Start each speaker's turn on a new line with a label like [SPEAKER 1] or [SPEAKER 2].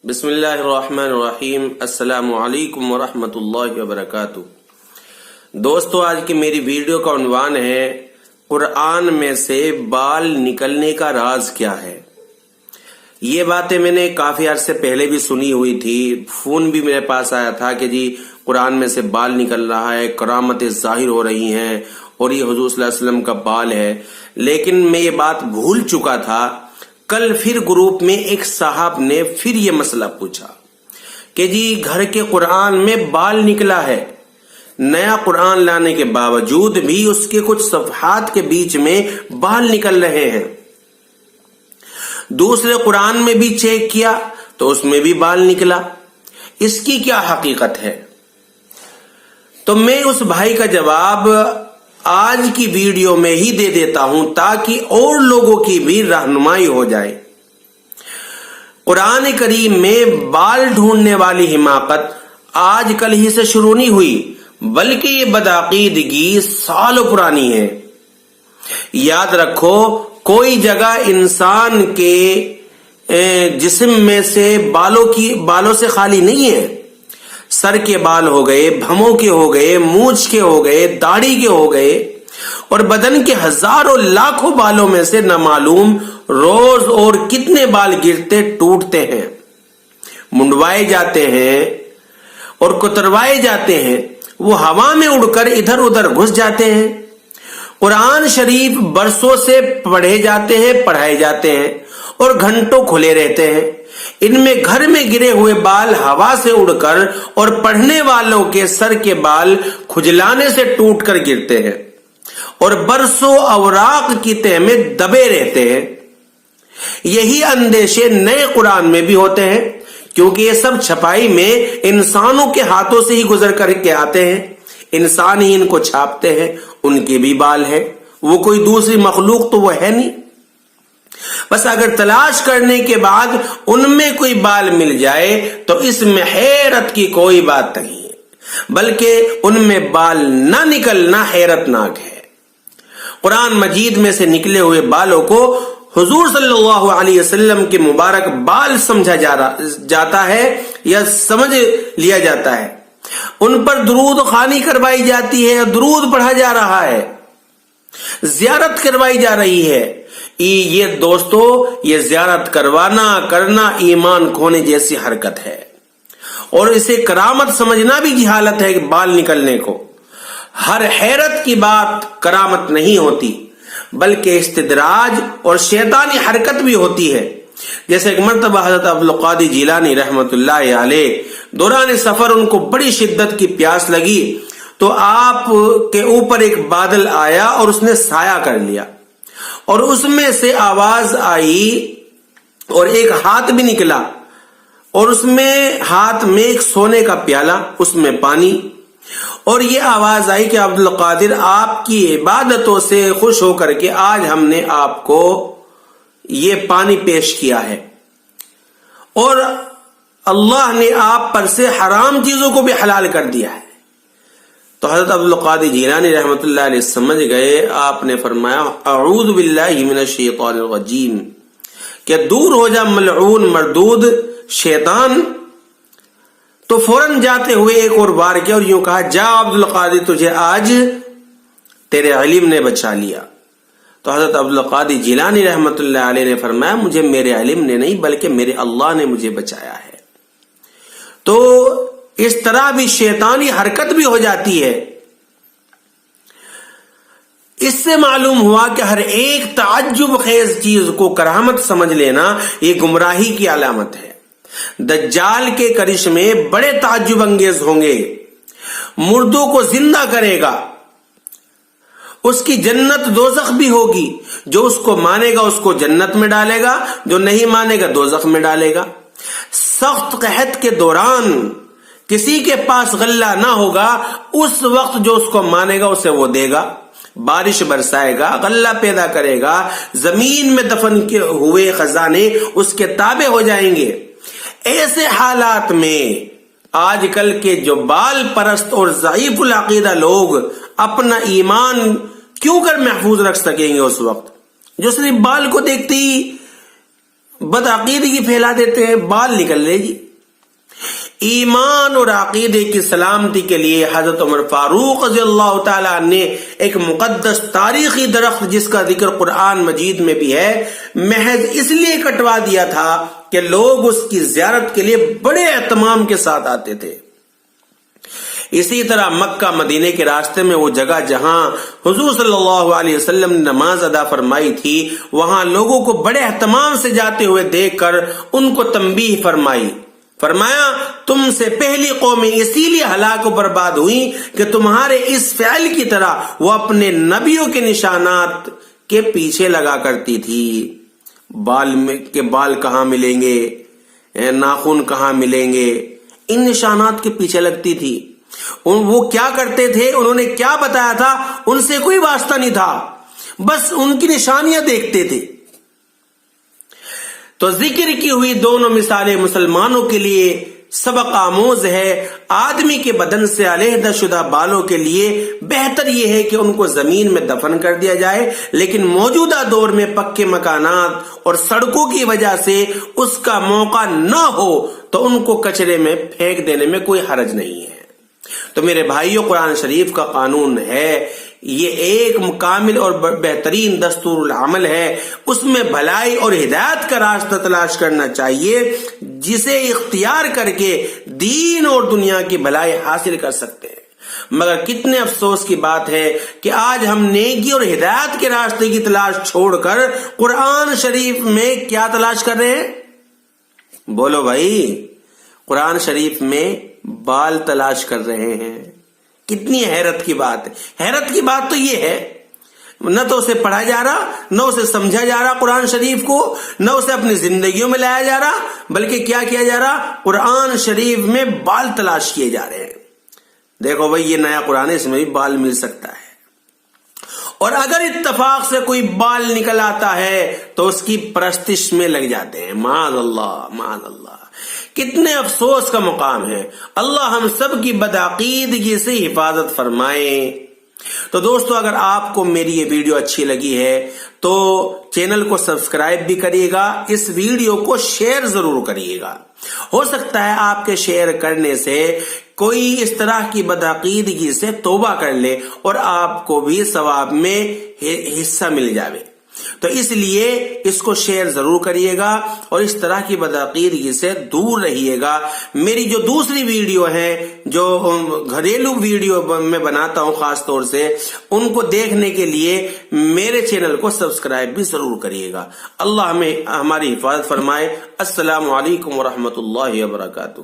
[SPEAKER 1] بسم اللہ الرحمن الرحیم۔ السلام علیکم ورحمۃ اللہ وبرکاتہ۔ دوستو، آج کی میری ویڈیو کا عنوان ہے قرآن میں سے بال نکلنے کا راز کیا ہے۔ یہ باتیں میں نے کافی عرصے پہلے بھی سنی ہوئی تھی، فون بھی میرے پاس آیا تھا کہ جی قرآن میں سے بال نکل رہا ہے، کرامتیں ظاہر ہو رہی ہیں اور یہ حضور صلی اللہ علیہ وسلم کا بال ہے، لیکن میں یہ بات بھول چکا تھا۔ کل پھر گروپ میں ایک صاحب نے پھر یہ مسئلہ پوچھا کہ جی گھر کے قرآن میں بال نکلا ہے، نیا قرآن لانے کے باوجود بھی اس کے کچھ صفحات کے بیچ میں بال نکل رہے ہیں۔ دوسرے قرآن میں بھی چیک کیا تو اس میں بھی بال نکلا، اس کی کیا حقیقت ہے؟ تو میں اس بھائی کا جواب آج کی ویڈیو میں ہی دے دیتا ہوں تاکہ اور لوگوں کی بھی رہنمائی ہو جائے۔ قرآن کریم میں بال ڈھونڈنے والی حماقت آج کل ہی سے شروع نہیں ہوئی، بلکہ یہ بدعقیدگی سالوں پرانی ہے۔ یاد رکھو، کوئی جگہ انسان کے جسم میں سے بالوں سے خالی نہیں ہے۔ سر کے بال ہو گئے، بھموں کے ہو گئے، مونچھ کے ہو گئے، داڑھی کے ہو گئے، اور بدن کے ہزاروں لاکھوں بالوں میں سے نہ معلوم روز اور کتنے بال گرتے ٹوٹتے ہیں، منڈوائے جاتے ہیں اور کتروائے جاتے ہیں، وہ ہوا میں اڑ کر ادھر ادھر گھس جاتے ہیں۔ قرآن شریف برسوں سے پڑھے جاتے ہیں، پڑھائے جاتے ہیں اور گھنٹوں کھلے رہتے ہیں۔ ان میں گھر میں گرے ہوئے بال ہوا سے اڑ کر اور پڑھنے والوں کے سر کے بال کھجلانے سے ٹوٹ کر گرتے ہیں اور برسوں اوراق کی تہ میں دبے رہتے ہیں۔ یہی اندیشے نئے قرآن میں بھی ہوتے ہیں، کیونکہ یہ سب چھپائی میں انسانوں کے ہاتھوں سے ہی گزر کر کے آتے ہیں، انسان ہی ان کو چھاپتے ہیں، ان کے بھی بال ہیں، وہ کوئی دوسری مخلوق تو وہ ہے نہیں۔ بس اگر تلاش کرنے کے بعد ان میں کوئی بال مل جائے تو اس میں حیرت کی کوئی بات نہیں ہے، بلکہ ان میں بال نہ نکلنا حیرت ناک ہے۔ قرآن مجید میں سے نکلے ہوئے بالوں کو حضور صلی اللہ علیہ وسلم کے مبارک بال سمجھا جاتا ہے یا سمجھ لیا جاتا ہے، ان پر درود خوانی کروائی جاتی ہے، درود پڑھا جا رہا ہے، زیارت کروائی جا رہی ہے۔ یہ دوستو، یہ زیارت کرنا ایمان کھونے جیسی حرکت ہے، اور اسے کرامت سمجھنا بھی جہالت ہے کہ بال نکلنے کو۔ ہر حیرت کی بات کرامت نہیں ہوتی، بلکہ استدراج اور شیطانی حرکت بھی ہوتی ہے۔ جیسے ایک مرتبہ حضرت عبدالقادر جیلانی رحمت اللہ علیہ دوران سفر ان کو بڑی شدت کی پیاس لگی تو آپ کے اوپر ایک بادل آیا اور اس نے سایہ کر لیا، اور اس میں سے آواز آئی اور ایک ہاتھ بھی نکلا، اور اس میں ہاتھ میں ایک سونے کا پیالہ، اس میں پانی، اور یہ آواز آئی کہ عبدالقادر، آپ کی عبادتوں سے خوش ہو کر کے آج ہم نے آپ کو یہ پانی پیش کیا ہے، اور اللہ نے آپ پر سے حرام چیزوں کو بھی حلال کر دیا ہے۔ تو حضرت عبدالقادر جیلانی رحمت اللہ علیہ سمجھ گئے، آپ نے فرمایا اعوذ باللہ من الشیطان الرجیم، کہ دور ہو جا ملعون مردود شیطان۔ تو فوراً جاتے ہوئے ایک اور بار کیا اور یوں کہا، جا عبدالقادر، تجھے آج تیرے علم نے بچا لیا۔ تو حضرت عبدالقادر جیلانی رحمت اللہ علیہ نے فرمایا، مجھے میرے علم نے نہیں بلکہ میرے اللہ نے مجھے بچایا ہے۔ تو اس طرح بھی شیطانی حرکت بھی ہو جاتی ہے۔ اس سے معلوم ہوا کہ ہر ایک تعجب خیز چیز کو کرامت سمجھ لینا یہ گمراہی کی علامت ہے۔ دجال کے کرشمے بڑے تعجب انگیز ہوں گے، مردوں کو زندہ کرے گا، اس کی جنت دوزخ بھی ہوگی، جو اس کو مانے گا اس کو جنت میں ڈالے گا، جو نہیں مانے گا دوزخ میں ڈالے گا۔ سخت قحط کے دوران کسی کے پاس غلہ نہ ہوگا، اس وقت جو اس کو مانے گا اسے وہ دے گا، بارش برسائے گا، غلہ پیدا کرے گا، زمین میں دفن ہوئے خزانے اس کے تابع ہو جائیں گے۔ ایسے حالات میں آج کل کے جو بال پرست اور ضعیف العقیدہ لوگ اپنا ایمان کیوں کر محفوظ رکھ سکیں گے؟ اس وقت جو صرف بال کو دیکھتے ہی بدعقیدگی پھیلا دیتے ہیں، بال نکل لے جی۔ ایمان اور عقیدے کی سلامتی کے لیے حضرت عمر فاروق رضی اللہ تعالیٰ نے ایک مقدس تاریخی درخت جس کا ذکر قرآن مجید میں بھی ہے، محض اس لیے کٹوا دیا تھا کہ لوگ اس کی زیارت کے لیے بڑے اہتمام کے ساتھ آتے تھے۔ اسی طرح مکہ مدینے کے راستے میں وہ جگہ جہاں حضور صلی اللہ علیہ وسلم نے نماز ادا فرمائی تھی، وہاں لوگوں کو بڑے اہتمام سے جاتے ہوئے دیکھ کر ان کو تنبیہ فرمائی، فرمایا تم سے پہلی قومیں اسی لیے ہلاک و برباد ہوئی کہ تمہارے اس فعل کی طرح وہ اپنے نبیوں کے نشانات کے پیچھے لگا کرتی تھی۔ بال کہاں ملیں گے، ناخن کہاں ملیں گے، ان نشانات کے پیچھے لگتی تھی۔ وہ کیا کرتے تھے، انہوں نے کیا بتایا تھا، ان سے کوئی واسطہ نہیں تھا، بس ان کی نشانیاں دیکھتے تھے۔ تو ذکر کی ہوئی دونوں مثالیں مسلمانوں کے لیے سبق آموز ہے۔ آدمی کے بدن سے علیحدہ شدہ بالوں کے لیے بہتر یہ ہے کہ ان کو زمین میں دفن کر دیا جائے، لیکن موجودہ دور میں پکے مکانات اور سڑکوں کی وجہ سے اس کا موقع نہ ہو تو ان کو کچرے میں پھینک دینے میں کوئی حرج نہیں ہے۔ تو میرے بھائیوں، قرآن شریف کا قانون ہے، یہ ایک مکمل اور بہترین دستور العمل ہے، اس میں بھلائی اور ہدایت کا راستہ تلاش کرنا چاہیے جسے اختیار کر کے دین اور دنیا کی بھلائی حاصل کر سکتے ہیں۔ مگر کتنے افسوس کی بات ہے کہ آج ہم نیکی اور ہدایت کے راستے کی تلاش چھوڑ کر قرآن شریف میں کیا تلاش کر رہے ہیں؟ بولو بھائی، قرآن شریف میں بال تلاش کر رہے ہیں۔ کتنی حیرت کی بات ہے۔ حیرت کی بات تو یہ ہے، نہ تو اسے پڑھا جا رہا، نہ اسے سمجھا جا رہا قرآن شریف کو، نہ اسے اپنی زندگیوں میں لایا جا رہا، بلکہ کیا کیا جا رہا، قرآن شریف میں بال تلاش کیے جا رہے ہیں۔ دیکھو بھائی، یہ نیا قرآن ہے، اس میں بھی بال مل سکتا ہے، اور اگر اتفاق سے کوئی بال نکل آتا ہے تو اس کی پرستش میں لگ جاتے ہیں۔ معاذ اللہ، معاذ اللہ، کتنے افسوس کا مقام ہے۔ اللہ ہم سب کی بدعقیدگی سے حفاظت فرمائے۔ تو دوستو، اگر آپ کو میری یہ ویڈیو اچھی لگی ہے تو چینل کو سبسکرائب بھی کریے گا، اس ویڈیو کو شیئر ضرور کریے گا۔ ہو سکتا ہے آپ کے شیئر کرنے سے کوئی اس طرح کی بدعقیدگی سے توبہ کر لے اور آپ کو بھی ثواب میں حصہ مل جائے۔ تو اس لیے اس کو شیئر ضرور کریے گا اور اس طرح کی بدعقیدگی سے دور رہیے گا۔ میری جو دوسری ویڈیو ہے، جو گھریلو ویڈیو میں بناتا ہوں خاص طور سے، ان کو دیکھنے کے لیے میرے چینل کو سبسکرائب بھی ضرور کریے گا۔ اللہ ہماری حفاظت فرمائے۔ السلام علیکم ورحمۃ اللہ وبرکاتہ۔